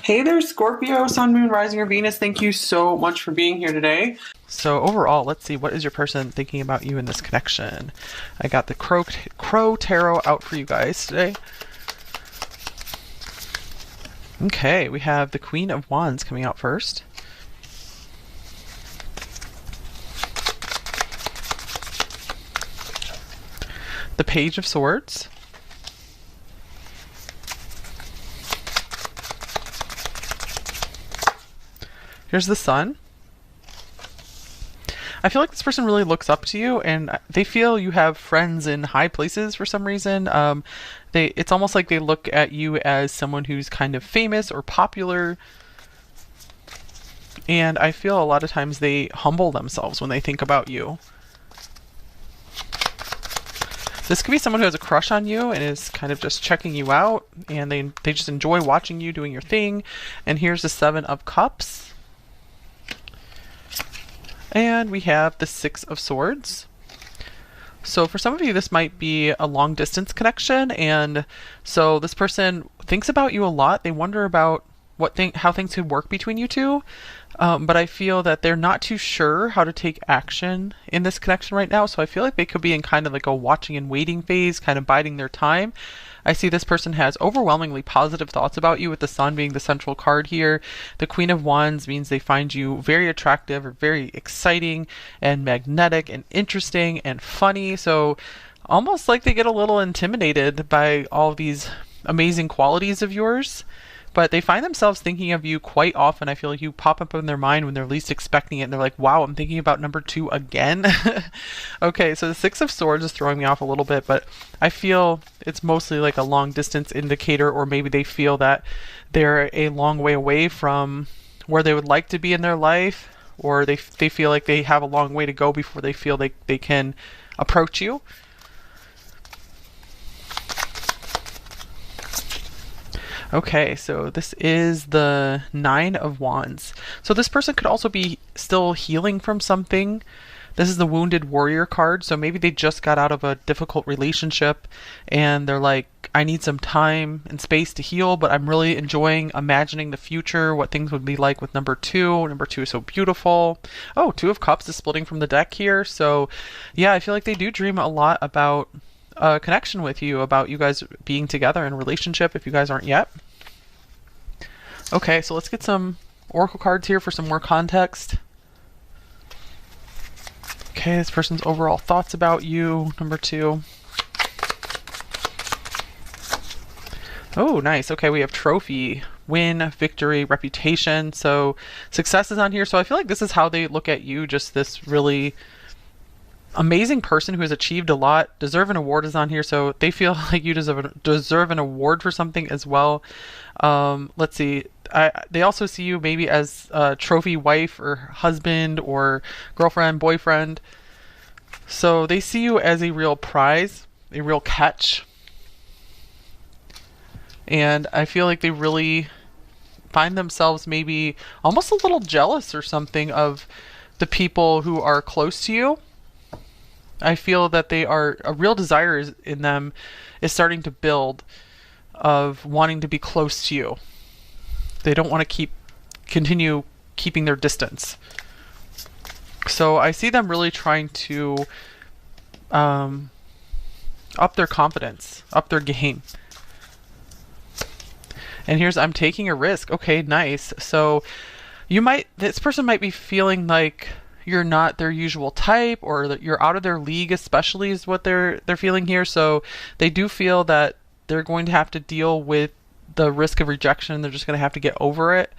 Hey there, Scorpio, Sun, Moon, Rising, or Venus. Thank you so much for being here today. So overall, let's see, what is your person thinking about you in this connection? I got the Crow Tarot out for you guys today. Okay, we have the Queen of Wands coming out first. The Page of Swords. Here's the Sun. I feel like this person really looks up to you, and they feel you have friends in high places for some reason. It's almost like they look at you as someone who's kind of famous or popular. And I feel a lot of times they humble themselves when they think about you. This could be someone who has a crush on you and is kind of just checking you out, and they just enjoy watching you doing your thing. And here's the Seven of Cups. And we have the Six of Swords. So for some of you, this might be a long distance connection, and so this person thinks about you a lot. They wonder about how things could work between you two, but I feel that they're not too sure how to take action in this connection right now. So I feel like they could be in kind of like a watching and waiting phase, kind of biding their time. I see this person has overwhelmingly positive thoughts about you, with the Sun being the central card here. The Queen of Wands means they find you very attractive or very exciting and magnetic and interesting and funny. So almost like they get a little intimidated by all these amazing qualities of yours. But they find themselves thinking of you quite often. I feel like you pop up in their mind when they're least expecting it, and they're like, wow, I'm thinking about number 2 again. Okay, so the Six of Swords is throwing me off a little bit, but I feel it's mostly like a long distance indicator, or maybe they feel that they're a long way away from where they would like to be in their life, or they feel like they have a long way to go before they feel they can approach you. Okay, so this is the Nine of Wands. So this person could also be still healing from something. This is the Wounded Warrior card, so maybe they just got out of a difficult relationship and they're like, I need some time and space to heal, but I'm really enjoying imagining the future, what things would be like with number 2. Number 2 is so beautiful. Oh, Two of Cups is splitting from the deck here. So yeah, I feel like they do dream a lot about a connection with you, about you guys being together in a relationship if you guys aren't yet. Okay, so let's get some oracle cards here for some more context. Okay, this person's overall thoughts about you, number 2. Oh, nice. Okay, we have trophy, win, victory, reputation. So success is on here. So I feel like this is how they look at you, just this really amazing person who has achieved a lot. Deserve an award is on here, so they feel like you deserve an award for something as well. Let's see. They also see you maybe as a trophy wife or husband or girlfriend, boyfriend. So they see you as a real prize, a real catch. And I feel like they really find themselves maybe almost a little jealous or something of the people who are close to you. I feel that a real desire in them is starting to build of wanting to be close to you. They don't want to continue keeping their distance. So I see them really trying to up their confidence, up their game. And here's, I'm taking a risk. Okay, nice. So this person might be feeling like you're not their usual type, or that you're out of their league, especially is what they're feeling here. So they do feel that they're going to have to deal with the risk of rejection. They're just going to have to get over it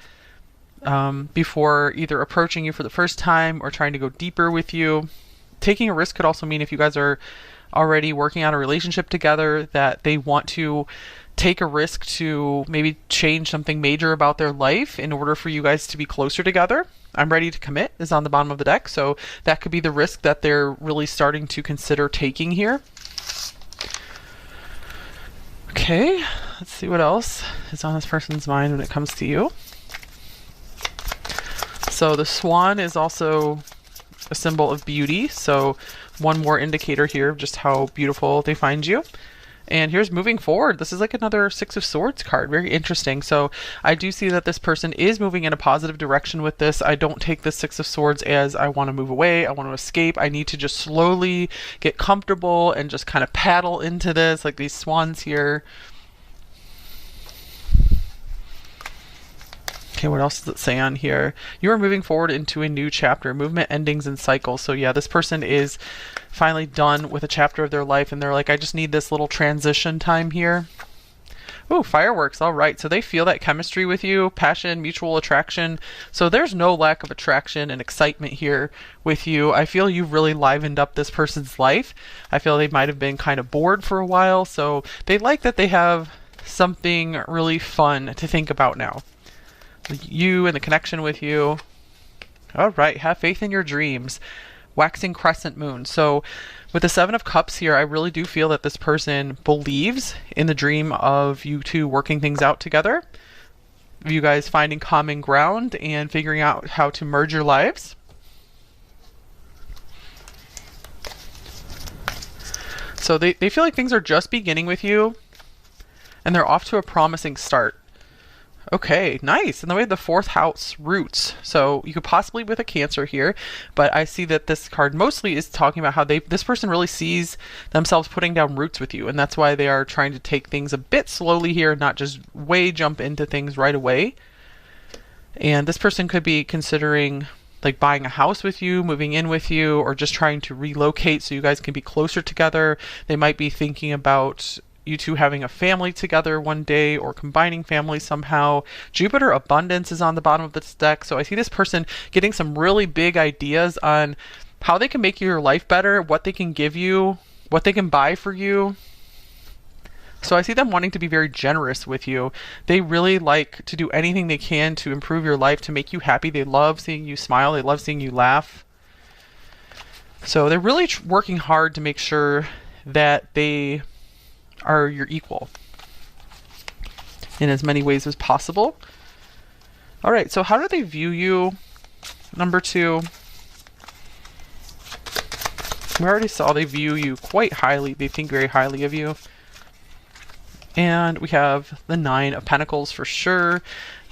before either approaching you for the first time or trying to go deeper with you. Taking a risk could also mean, if you guys are already working on a relationship together, that they want to take a risk to maybe change something major about their life in order for you guys to be closer together. I'm ready to commit is on the bottom of the deck, so that could be the risk that they're really starting to consider taking here. Okay, let's see what else is on this person's mind when it comes to you. So the swan is also a symbol of beauty, so one more indicator here of just how beautiful they find you. And here's moving forward. This is like another Six of Swords card. Very interesting. So I do see that this person is moving in a positive direction with this. I don't take the Six of Swords as I want to move away, I want to escape. I need to just slowly get comfortable and just kind of paddle into this, like these swans here. Okay, what else does it say on here? You are moving forward into a new chapter, movement, endings, and cycles. So yeah, this person is finally done with a chapter of their life, and they're like, I just need this little transition time here. Ooh, fireworks. All right. So they feel that chemistry with you, passion, mutual attraction. So there's no lack of attraction and excitement here with you. I feel you've really livened up this person's life. I feel they might have been kind of bored for a while. So they like that they have something really fun to think about now. You and the connection with you. All right, have faith in your dreams. Waxing crescent moon. So with the Seven of Cups here, I really do feel that this person believes in the dream of you two working things out together, you guys finding common ground and figuring out how to merge your lives. So they feel like things are just beginning with you, and they're off to a promising start. Okay, nice. And then we have the fourth house, roots. So you could possibly with a Cancer here, but I see that this card mostly is talking about how this person really sees themselves putting down roots with you, and that's why they are trying to take things a bit slowly here and not just jump into things right away. And this person could be considering like buying a house with you, moving in with you, or just trying to relocate so you guys can be closer together. They might be thinking about you two having a family together one day or combining families somehow. Jupiter abundance is on the bottom of this deck. So I see this person getting some really big ideas on how they can make your life better, what they can give you, what they can buy for you. So I see them wanting to be very generous with you. They really like to do anything they can to improve your life, to make you happy. They love seeing you smile. They love seeing you laugh. So they're really working hard to make sure that they are your equal in as many ways as possible. All right, so how do they view you? Number two, we already saw they view you quite highly. They think very highly of you. And we have the Nine of Pentacles for sure.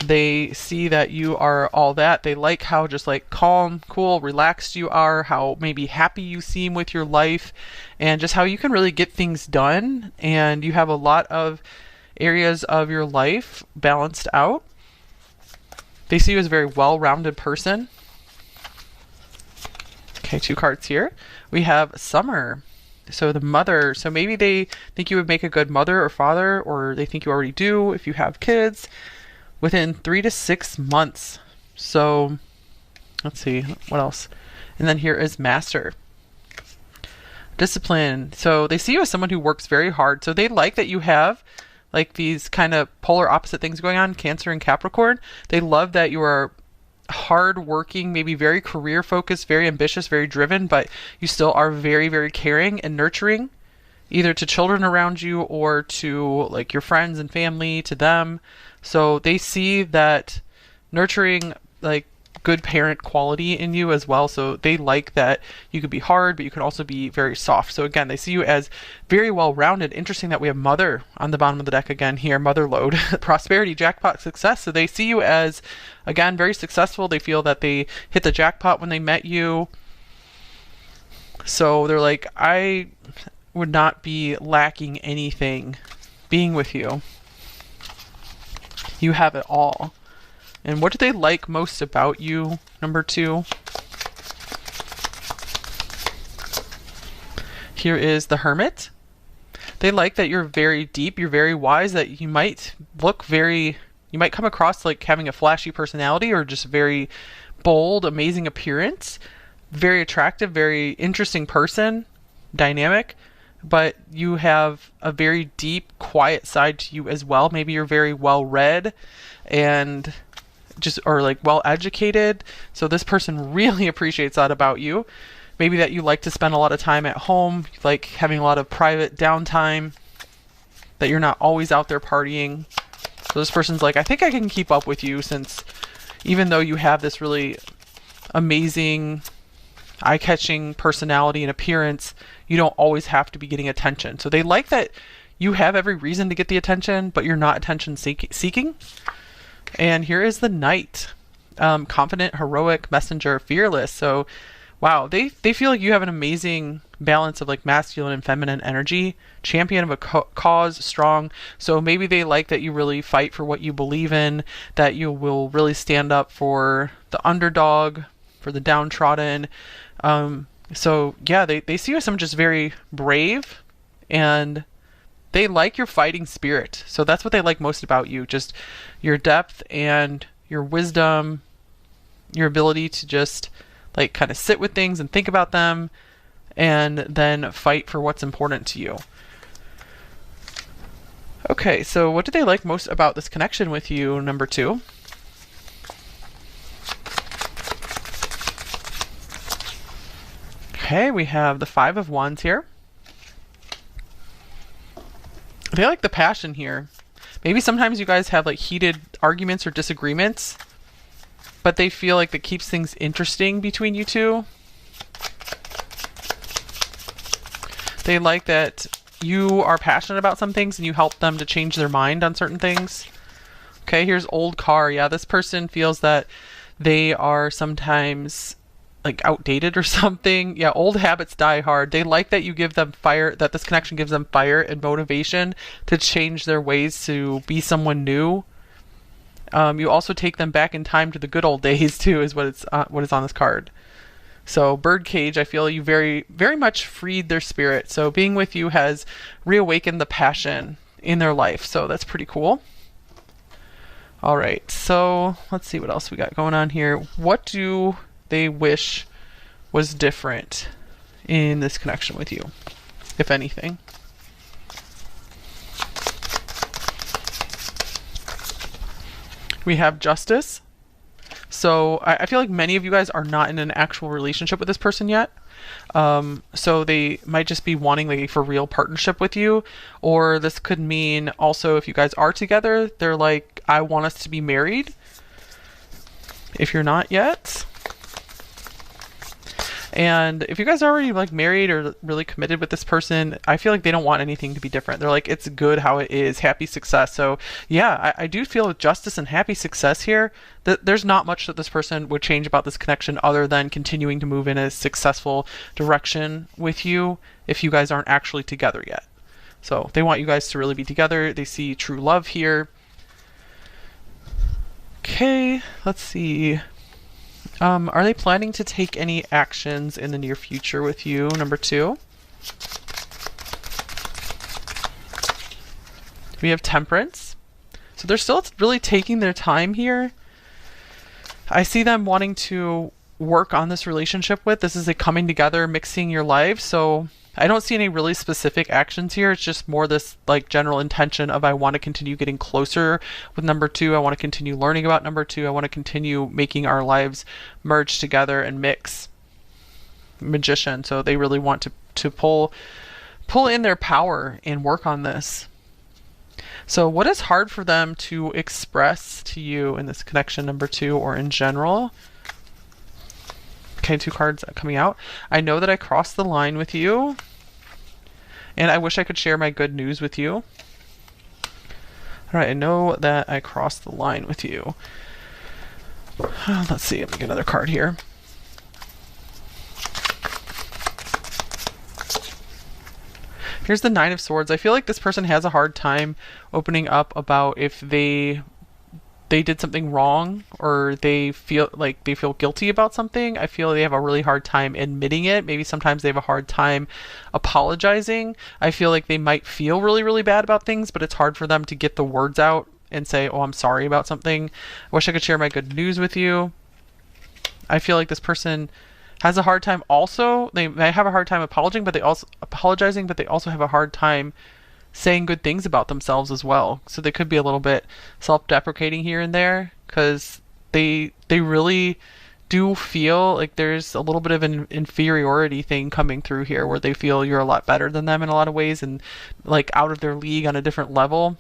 They see that you are all that. They like how just like calm, cool, relaxed you are, how maybe happy you seem with your life, and just how you can really get things done. And you have a lot of areas of your life balanced out. They see you as a very well-rounded person. Okay, two cards here. We have Summer. So the mother, so maybe they think you would make a good mother or father, or they think you already do if you have kids, within 3 to 6 months. So let's see, what else? And then here is Master. Discipline. So they see you as someone who works very hard. So they like that you have like these kind of polar opposite things going on, Cancer and Capricorn. They love that you are hard working, maybe very career focused, very ambitious, very driven, but you still are very, very caring and nurturing, either to children around you or to like your friends and family, to them. So they see that nurturing, like good parent quality in you as well. So they like that you could be hard, but you could also be very soft. So again, they see you as very well-rounded. Interesting that we have Mother on the bottom of the deck again here, Mother load, prosperity, jackpot, success. So they see you as, again, very successful. They feel that they hit the jackpot when they met you. So they're like, I would not be lacking anything being with you. You have it all. And what do they like most about you? Number two. Here is the Hermit. They like that you're very deep, you're very wise, that you might come across like having a flashy personality or just very bold, amazing appearance. Very attractive, very interesting person, dynamic. But you have a very deep, quiet side to you as well. Maybe you're very well read and or like well educated. So this person really appreciates that about you. Maybe that you like to spend a lot of time at home, like having a lot of private downtime, that you're not always out there partying. So this person's like, I think I can keep up with you, since even though you have this really amazing, eye-catching personality and appearance, you don't always have to be getting attention. So they like that you have every reason to get the attention, but you're not attention seeking. And here is the Knight. Confident, heroic, messenger, fearless. So wow, they feel like you have an amazing balance of like masculine and feminine energy, champion of a cause, strong. So maybe they like that you really fight for what you believe in, that you will really stand up for the underdog, for the downtrodden. So yeah, they see you as someone just very brave, and they like your fighting spirit. So that's what they like most about you, just your depth and your wisdom, your ability to just like kind of sit with things and think about them and then fight for what's important to you. Okay, so what do they like most about this connection with you, number 2? Okay, we have the 5 of Wands here. They like the passion here. Maybe sometimes you guys have like heated arguments or disagreements, but they feel like that keeps things interesting between you two. They like that you are passionate about some things and you help them to change their mind on certain things. Okay, here's old car. Yeah, this person feels that they are sometimes like outdated or something. Yeah, old habits die hard. They like that you give them fire, that this connection gives them fire and motivation to change their ways to be someone new. You also take them back in time to the good old days too, is what is on this card. So birdcage, I feel you very, very much freed their spirit. So being with you has reawakened the passion in their life. So that's pretty cool. All right, so let's see what else we got going on here. What do they wish was different in this connection with you, if anything? We have Justice. So I feel like many of you guys are not in an actual relationship with this person yet. So they might just be wanting like a for real partnership with you. Or this could mean also if you guys are together, they're like, I want us to be married. If you're not yet. And if you guys are already like married or really committed with this person, I feel like they don't want anything to be different. They're like, it's good how it is, happy success. So yeah, I do feel with justice and happy success here, that there's not much that this person would change about this connection other than continuing to move in a successful direction with you if you guys aren't actually together yet. So they want you guys to really be together. They see true love here. Okay, let's see. Are they planning to take any actions in the near future with you, number 2? We have Temperance. So they're still really taking their time here. I see them wanting to work on this relationship with. This is a coming together, mixing your life. So I don't see any really specific actions here. It's just more this like general intention of I want to continue getting closer with number 2. I want to continue learning about number 2. I want to continue making our lives merge together and mix. Magician. So they really want to pull in their power and work on this. So what is hard for them to express to you in this connection, number 2, or in general? Okay, 2 cards coming out. I know that I crossed the line with you, and I wish I could share my good news with you. All right, I know that I crossed the line with you. Let's see, let me get another card here. Here's the 9 of Swords. I feel like this person has a hard time opening up about if they did something wrong or they feel guilty about something. I feel they have a really hard time admitting it. Maybe sometimes they have a hard time apologizing. I feel like they might feel really, really bad about things, but it's hard for them to get the words out and say, oh, I'm sorry about something. I wish I could share my good news with you. I feel like this person has a hard time also. They may have a hard time apologizing, but they also have a hard time saying good things about themselves as well. So they could be a little bit self-deprecating here and there because they really do feel like there's a little bit of an inferiority thing coming through here where they feel you're a lot better than them in a lot of ways and like out of their league on a different level.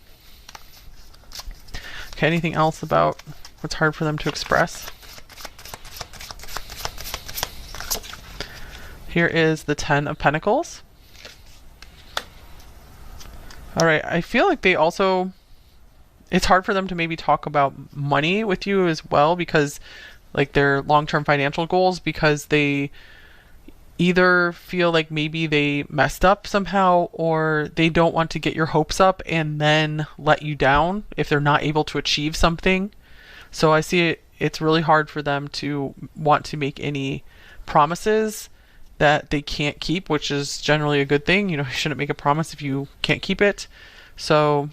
Okay, anything else about what's hard for them to express? Here is the 10 of Pentacles. All right. I feel like they also, it's hard for them to maybe talk about money with you as well, because like their long-term financial goals, because they either feel like maybe they messed up somehow, or they don't want to get your hopes up and then let you down if they're not able to achieve something. So I see it's really hard for them to want to make any promises that they can't keep, which is generally a good thing. You know, you shouldn't make a promise if you can't keep it. So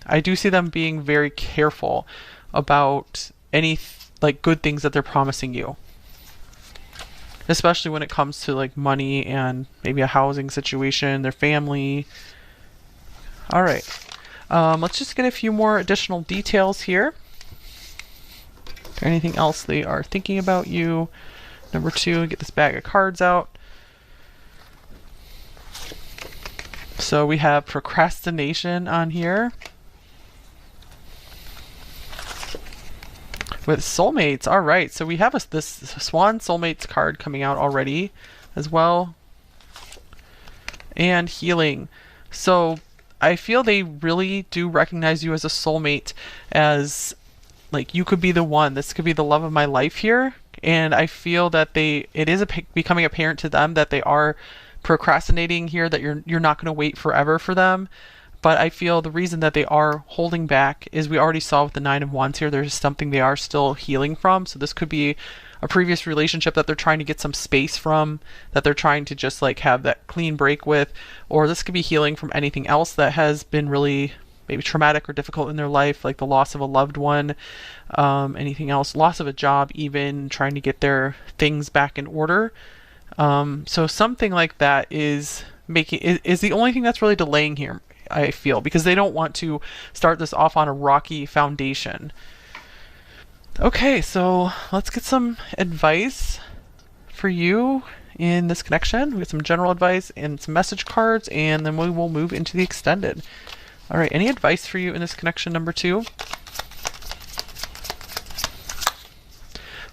I do see them being very careful about any like good things that they're promising you, especially when it comes to like money and maybe a housing situation, their family. All right. Let's just get a few more additional details here. Is there anything else they are thinking about you? Number 2, get this bag of cards out. So we have procrastination on here. With soulmates. All right. So we have this Swan Soulmates card coming out already as well. And healing. So I feel they really do recognize you as a soulmate, as like you could be the one. This could be the love of my life here. And I feel that it is becoming apparent to them that they are procrastinating here, that you're not going to wait forever for them. But I feel the reason that they are holding back is we already saw with the 9 of Wands here, there's something they are still healing from. So this could be a previous relationship that they're trying to get some space from, that they're trying to just like have that clean break with, or this could be healing from anything else that has been really maybe traumatic or difficult in their life, like the loss of a loved one, anything else, loss of a job, even trying to get their things back in order. So something like that is the only thing that's really delaying here, I feel, because they don't want to start this off on a rocky foundation. Okay, so let's get some advice for you in this connection. We get some general advice and some message cards, and then we will move into the extended. All right, any advice for you in this connection, number 2?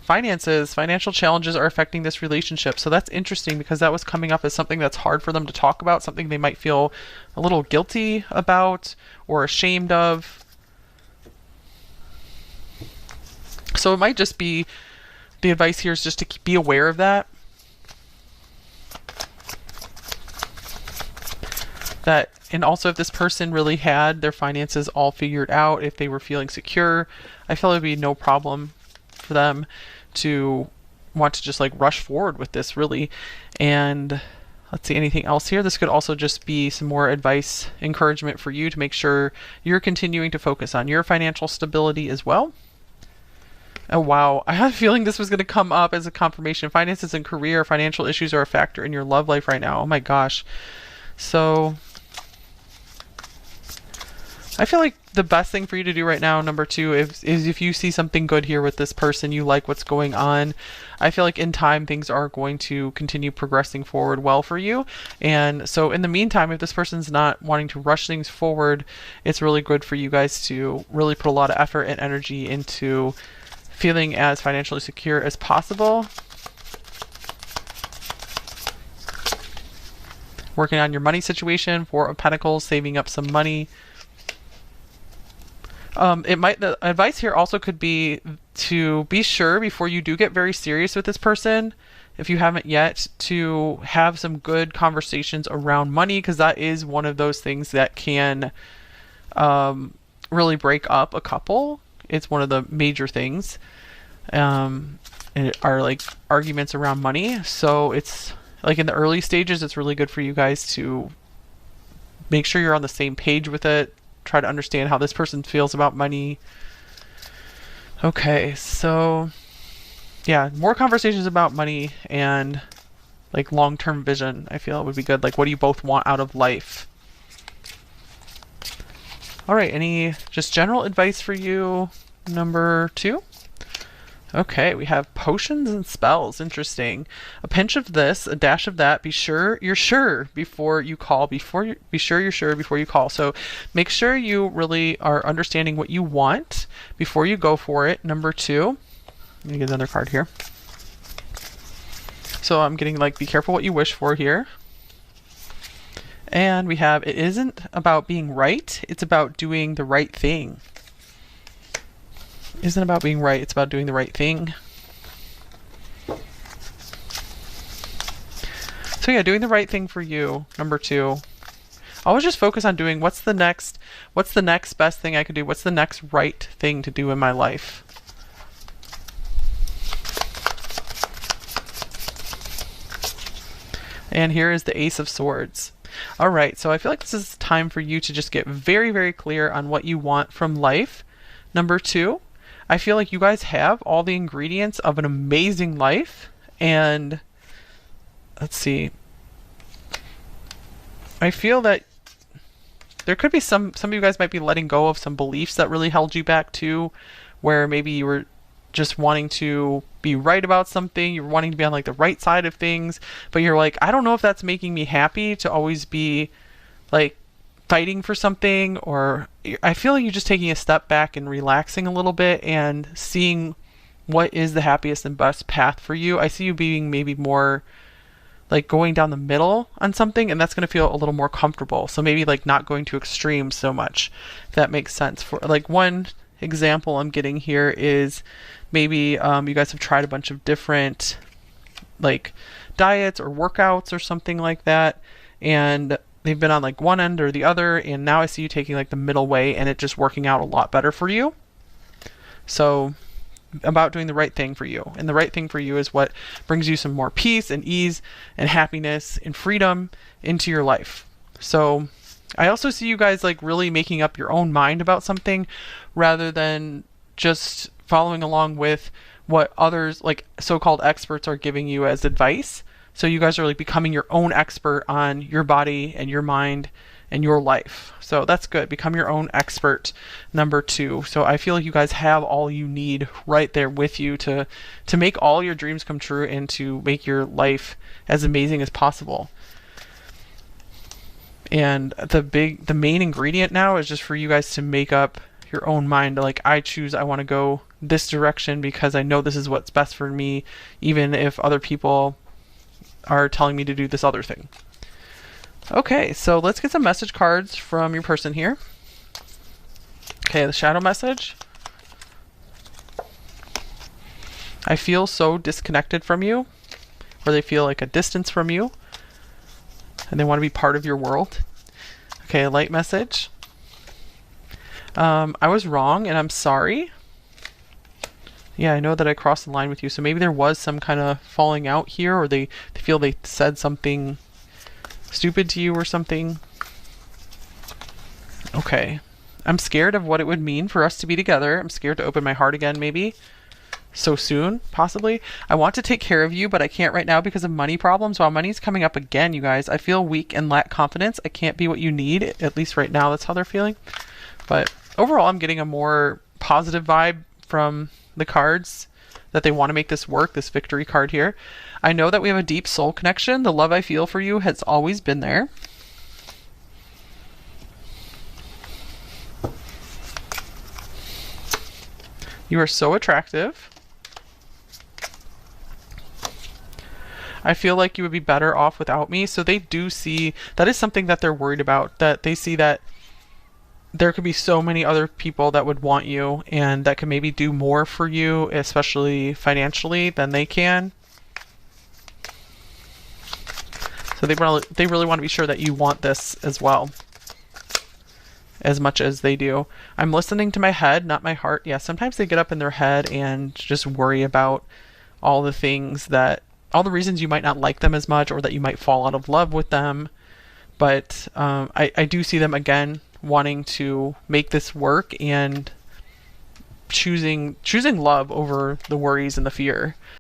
Finances, financial challenges are affecting this relationship. So that's interesting, because that was coming up as something that's hard for them to talk about, something they might feel a little guilty about or ashamed of. So it might just be, the advice here is just to be aware of that. And also if this person really had their finances all figured out, if they were feeling secure, I feel it would be no problem for them to want to just like rush forward with this, really. And let's see, anything else here? This could also just be some more advice, encouragement for you to make sure you're continuing to focus on your financial stability as well. Oh, wow. I had a feeling this was going to come up as a confirmation. Finances and career, financial issues are a factor in your love life right now. Oh my gosh. So I feel like the best thing for you to do right now, number 2, is if you see something good here with this person, you like what's going on, I feel like in time things are going to continue progressing forward well for you. And so in the meantime, if this person's not wanting to rush things forward, it's really good for you guys to really put a lot of effort and energy into feeling as financially secure as possible. Working on your money situation, 4 of Pentacles, saving up some money. The advice here also could be to be sure before you do get very serious with this person, if you haven't yet, to have some good conversations around money, because that is one of those things that can really break up a couple. It's one of the major things, are like arguments around money. So it's like in the early stages, it's really good for you guys to make sure you're on the same page with it. Try to understand how this person feels about money. Okay, so yeah, more conversations about money and like long-term vision, I feel it would be good. Like, what do you both want out of life? All right, any just general advice for you, number 2? Okay, we have potions and spells. Interesting. A pinch of this, a dash of that. Be sure you're sure before you call. Be sure you're sure before you call. So make sure you really are understanding what you want before you go for it. Number 2. Let me get another card here. So I'm getting like, be careful what you wish for here. And we have, it isn't about being right, it's about doing the right thing. Isn't about being right, it's about doing the right thing. So yeah, doing the right thing for you, number 2. Always just focus on doing what's the next best thing I could do? What's the next right thing to do in my life? And here is the Ace of Swords. All right, so I feel like this is time for you to just get very, very clear on what you want from life. Number 2, I feel like you guys have all the ingredients of an amazing life. And let's see. I feel that there could be some of you guys might be letting go of some beliefs that really held you back too, where maybe you were just wanting to be right about something, you're wanting to be on like the right side of things, but you're like, I don't know if that's making me happy to always be like fighting for something. Or I feel like you're just taking a step back and relaxing a little bit and seeing what is the happiest and best path for you. I see you being maybe more like going down the middle on something, and that's going to feel a little more comfortable. So maybe like not going to extremes so much, if that makes sense. For like one example I'm getting here is maybe you guys have tried a bunch of different like diets or workouts or something like that, and they've been on like one end or the other, and now I see you taking like the middle way and it just working out a lot better for you. So about doing the right thing for you, and the right thing for you is what brings you some more peace and ease and happiness and freedom into your life. So I also see you guys like really making up your own mind about something rather than just following along with what others like so-called experts are giving you as advice. So you guys are like becoming your own expert on your body and your mind and your life. So that's good. Become your own expert, number 2. So I feel like you guys have all you need right there with you to make all your dreams come true and to make your life as amazing as possible. And the main ingredient now is just for you guys to make up your own mind. Like, I want to go this direction because I know this is what's best for me, even if other people are telling me to do this other thing. Okay, so let's get some message cards from your person here. Okay, the shadow message. I feel so disconnected from you, or they feel like a distance from you, and they want to be part of your world. Okay, a light message. I was wrong and I'm sorry. Yeah, I know that I crossed the line with you, so maybe there was some kind of falling out here, or they feel they said something stupid to you or something. Okay. I'm scared of what it would mean for us to be together. I'm scared to open my heart again, maybe. So soon, possibly. I want to take care of you, but I can't right now because of money problems. While money's coming up again, you guys, I feel weak and lack confidence. I can't be what you need, at least right now. That's how they're feeling. But overall, I'm getting a more positive vibe from the cards that they want to make this work, this victory card here. I know that we have a deep soul connection. The love I feel for you has always been there. You are so attractive. I feel like you would be better off without me. So they do see, that is something that they're worried about, that they see that there could be so many other people that would want you and that could maybe do more for you, especially financially, than they can. So they really want to be sure that you want this as well, as much as they do. I'm listening to my head, not my heart. Yeah, sometimes they get up in their head and just worry about all the things that, all the reasons you might not like them as much, or that you might fall out of love with them. But I do see them again wanting to make this work and choosing love over the worries and the fear.